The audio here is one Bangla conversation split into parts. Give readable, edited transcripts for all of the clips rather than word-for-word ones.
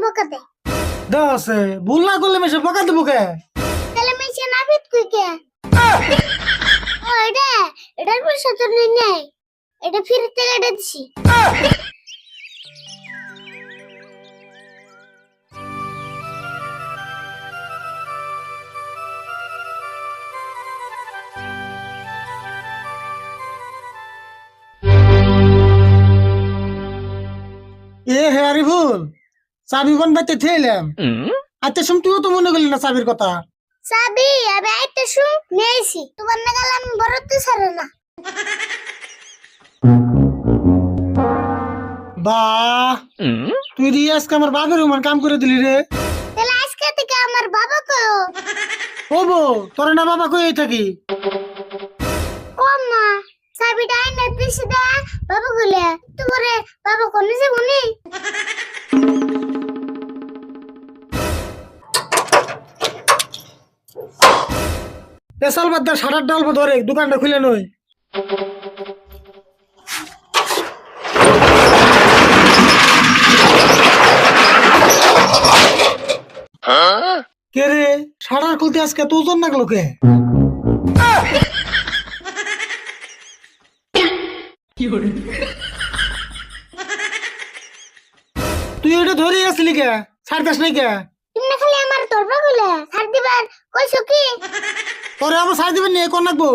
বকা দেয়। দশে ভুল না করলে মেশে বকা দেবো কে? তাহলে মেশে নাফিত কই কে? ও এটার পয়সা তো নেই, এটা ফিরতে কেটে দিছি। এ হে আরে ভুল চাবি কোন বাইতে থেলাম। আচ্ছা শুন, তুইও তো মনে করলি না চাবির কথা। সাবি আমি আইতে শুন নেইছি, তোমার না গেলাম বড় তো সারে না। বাহ, তুই দিয়ে আজকে আমার বাপের উমান কাম করে দিলি রে। তাহলে আজকে থেকে আমার বাবা কয়ো। ও বউ, তোর না বাবা কই থাকি? ও মা, সাবিটা আইনে দিছি দা বাবা গুলে তোমারে বাবা কোনে যে উনি। পেশাল বাদ দা, সারার ডাল ধরে দোকানটা খুলে নই। কে রে, সারার খুলতে আজকে তো ওজন লাগলো কে? তুই ওটা ধরে আসলি কে? ছাড়তাস নাই কে? তুমি না খালি আমার দরবা গুলে ছাড় দিবার কইছো কি? তোরে আমার ছাড় দিবেন নিয়ে কোন রাখবো?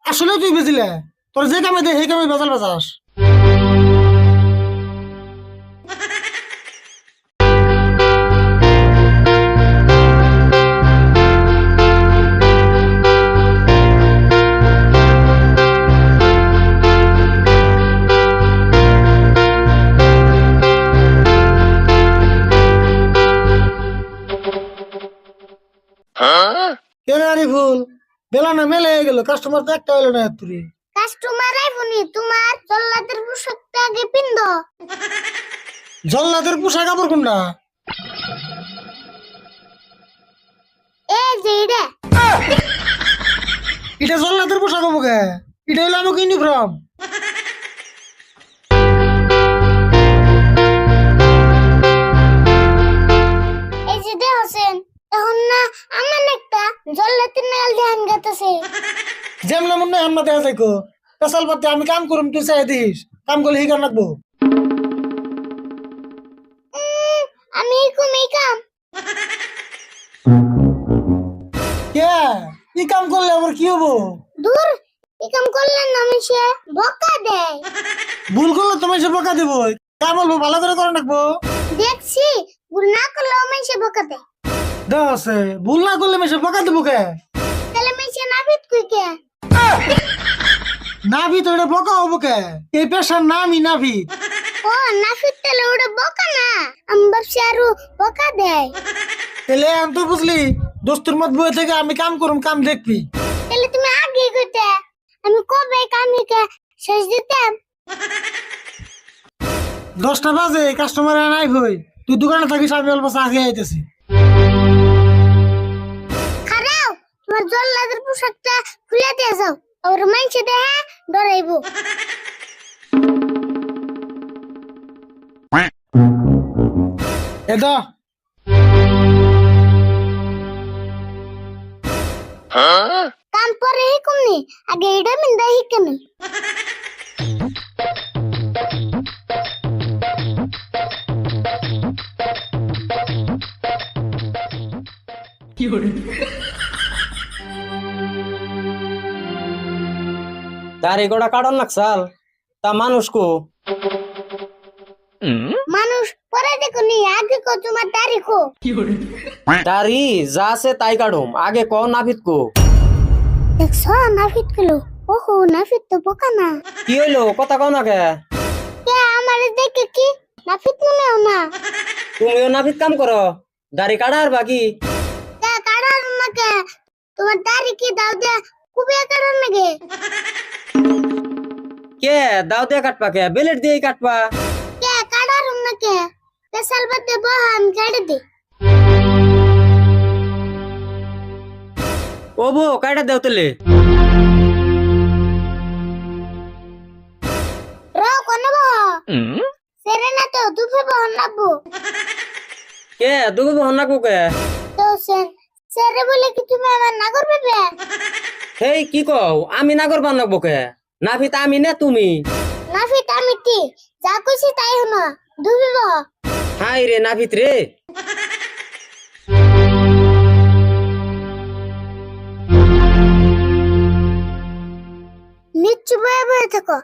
আসলে তুই বেচিলে তোর যে কামে দে সেই কামে বেচাল বেচাস। কেন আরে ভুল, বেলা না মেলে গেল, কাস্টমার তো একটা হইলো না তুই। কাস্টমার আইবনি, তোমার জল্লাদের পোশাকটা আগে পিন্দ। জল্লাদের পোশাক কাপড় কোনটা? এই যে এটা এটা জল্লাদের পোশাক হবো কে? এটা হইলো আমাকে ইউনিফর্ম। এই যে দে হোসেন, এখন না আমার একটা জল্লাদের নাল ধ্যান গাতেছে। যেমন মনে হয় আমরা দেখা যাইকো পেশাল পাতে আমি কাম করুম, তুই চাই দিস কাম করলে হিগার রাখবো। আমি এই কাম কে কি কাম করলে আবার কি হবো? দূর, এই কাম করলে না মিশে বকা দেয়। ভুল করলে তোমার সে বকা দেবো, কাম বলবো ভালো করে করে রাখবো। দেখছি ভুল না করলেও মিশে বকা দেয়। দশে ভুল না করলে মেশে বকা দেবো কে? তাহলে মিশে নাফিত কই কে? নাভি তো এটা বকা হবো কে? এই পেশার নামই নাভি। ও নাফিত তাহলে ওটা বকা না, আমি ভাবছি আরো বকা দেয়। তাহলে আমি তো বুঝলি দোস্তের মত বয়ে থেকে আমি কাম করুম, কাম দেখবি। তাহলে তুমি আগে কইতে, আমি কবে কামিকে শেষ দিতাম। 10টা বাজে কাস্টমার নাই হই, তুই দোকানে থাকিস, আমি অল্প চা খেয়ে আইতেছি। খারাও, তোমার জল্লাদের পোশাকটা খুলে দিয়ে যাও, আর মাইনছে দেহে ডরাইবো। এটা কাম পরে হিকুমনি, আগে এটা মিন্দা হিকেমি। দাড়ি গোড়া কাটন লাগছাল তা মানুষ কো? মানুষ পরে দেখুনি, আগে কো তোমার তারিখো। দাড়ি যা আছে তাই কাটুম, আগে ক নাভিত কো। দেখছ নাফিত গেলো। ওহো নাফিত তো বোকা না। কি হইলো কথা কও না কে? কে আমারে দেখে কি নাফিত মনেও না। তুমিও নাভিত কাম করো, দাড়ি কাটার বাকি। কে কাটার নাকে, তোমার দাড়ি কি দাও দে খুবই কাটার নাকি? কে দাও দিয়ে কাটবা, কে বেলেট দিয়ে কাটবা? কে কাটার নাকে, পেশাল বাদে বহান কাটে দে। ও বো কাটা দেও তেলে। র কোন বহ সেরে না তো দুপুর বহন লাগবো। কে দুগু বহন না কে তো স্যারে বলে কি তুমি আমার না করবে বে? হেই কি কও আমি নাগর বানাবো কে নাভিত আমি না তুমি নাফিত আমি টি যা কইছি তাই হনো ডুবিব। হাই রে নাভিত রে নিচু বয়ে বয়ে থাকো।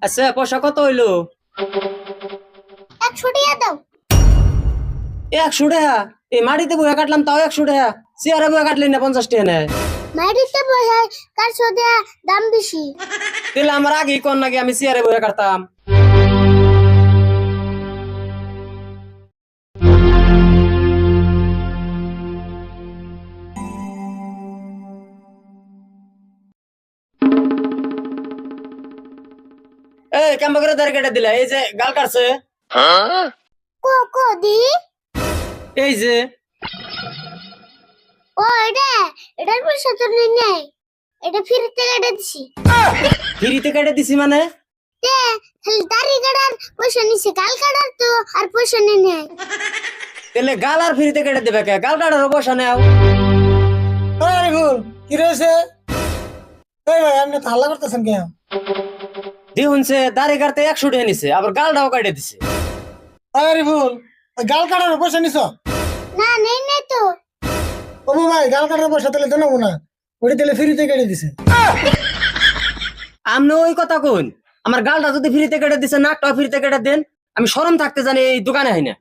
আচ্ছা পয়সা কত হইলো 100 টাকা দাও। 100 টাকা এই মাটিতে বইয়া কাটলাম তাও 100 টাকা চেয়ারে বইয়া কাটলি না 50 টাকা নেয় মাইরিতে বসে কার সোদা দাম বেশি। তাহলে আমার আগেই কোন নাকি আমি চেয়ারে বইয়া কাটতাম এই কেমন করে দাঁড়িয়ে কেটে দিলা এই যে গাল কাটছে কো কো দি এই যে ও এটার পয়সা তো নেই, এটা ফিরতে কেটে দিছি। ফ্রিতে কেটে দিছি মানে তে খালি দাড়ি কাটার পয়সা নিছে, গাল কাটার তো আর পয়সা নেই। তাহলে গাল আর ফ্রিতে কেটে দেবে কে গাল কাটার পয়সা নেও ওই আরিফুল কি রয়েছে? এই ভাই আপনি তো হাল্লা করতেছেন কেন? দিহুনছে দাড়ি কাটতে 100 টাকা নিছে আবার গালটাও কেটে দিছে ওই আরিফুল ওই গাল কাটার পয়সা নিছ? না নেই তো। ও ভাই গাল কাটার পয়সা তাহলে তো নেবো না, ওটি তাহলে ফ্রিতে কেটে দিছে। আমনে ওই কথা কোন আমার গালটা যদি ফ্রিতে কেটে দিছে নাকটাও ফ্রিতে কেটে দেন আমি শরম থাকতে জানি এই দোকানে হয় না